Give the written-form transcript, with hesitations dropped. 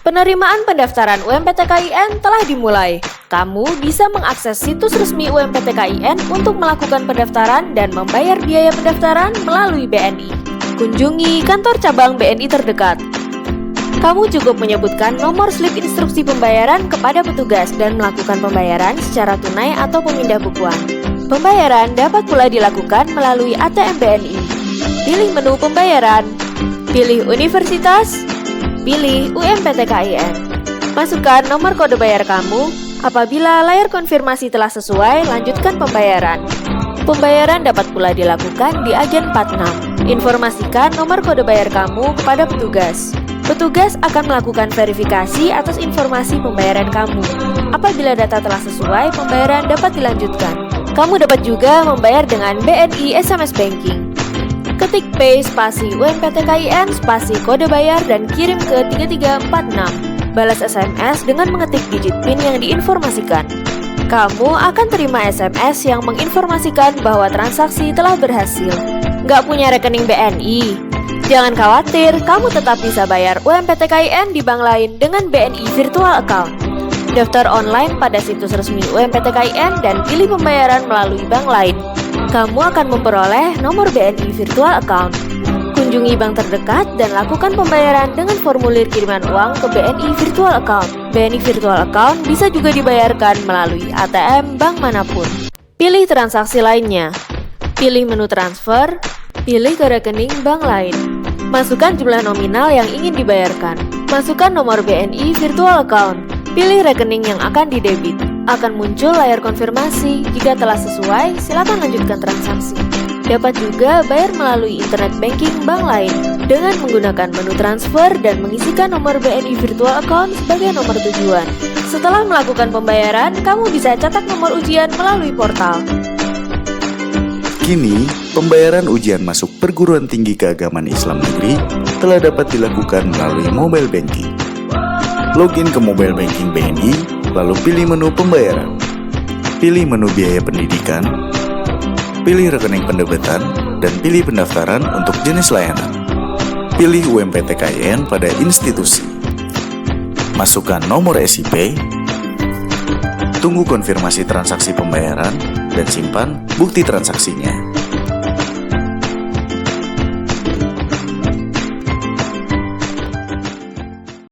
Penerimaan pendaftaran UMPT KIN telah dimulai. Kamu bisa mengakses situs resmi UMPT KIN untuk melakukan pendaftaran dan membayar biaya pendaftaran melalui BNI. Kunjungi kantor cabang BNI terdekat. Kamu cukup menyebutkan nomor slip instruksi pembayaran kepada petugas dan melakukan pembayaran secara tunai atau pemindah bukuan. Pembayaran dapat pula dilakukan melalui ATM BNI. Pilih menu pembayaran. Pilih universitas. Pilih UMPT KIN. Masukkan nomor kode bayar kamu. Apabila layar konfirmasi telah sesuai, lanjutkan pembayaran. Pembayaran dapat pula dilakukan di agen 46. Informasikan nomor kode bayar kamu kepada petugas. Petugas akan melakukan verifikasi atas informasi pembayaran kamu. Apabila data telah sesuai, pembayaran dapat dilanjutkan. Kamu dapat juga membayar dengan BNI SMS Banking. Ketik Pay spasi UMPT KIN spasi kode bayar dan kirim ke 3346. Balas SMS dengan mengetik digit PIN yang diinformasikan. Kamu akan terima SMS yang menginformasikan bahwa transaksi telah berhasil. Nggak punya rekening BNI? Jangan khawatir, kamu tetap bisa bayar UMPT KIN di bank lain dengan BNI Virtual Account. Daftar online pada situs resmi UMPT KIN dan pilih pembayaran melalui bank lain. Kamu akan memperoleh nomor BNI Virtual Account. Kunjungi bank terdekat dan lakukan pembayaran dengan formulir kiriman uang ke BNI Virtual Account. BNI Virtual Account bisa juga dibayarkan melalui ATM bank manapun. Pilih transaksi lainnya. Pilih menu transfer. Pilih ke rekening bank lain. Masukkan jumlah nominal yang ingin dibayarkan. Masukkan nomor BNI Virtual Account. Pilih rekening yang akan didebit. Akan muncul layar konfirmasi. Jika telah sesuai, silakan lanjutkan transaksi. Dapat juga bayar melalui internet banking bank lain dengan menggunakan menu transfer dan mengisikan nomor BNI Virtual Account sebagai nomor tujuan. Setelah melakukan pembayaran, kamu bisa cetak nomor ujian melalui portal. Kini, pembayaran ujian masuk perguruan tinggi keagamaan Islam negeri telah dapat dilakukan melalui mobile banking. Login ke mobile banking BNI, lalu pilih menu pembayaran. Pilih menu biaya pendidikan. Pilih rekening pendebitan dan pilih pendaftaran untuk jenis layanan. Pilih UMPT KIN pada institusi. Masukkan nomor SIP. Tunggu konfirmasi transaksi pembayaran dan simpan bukti transaksinya.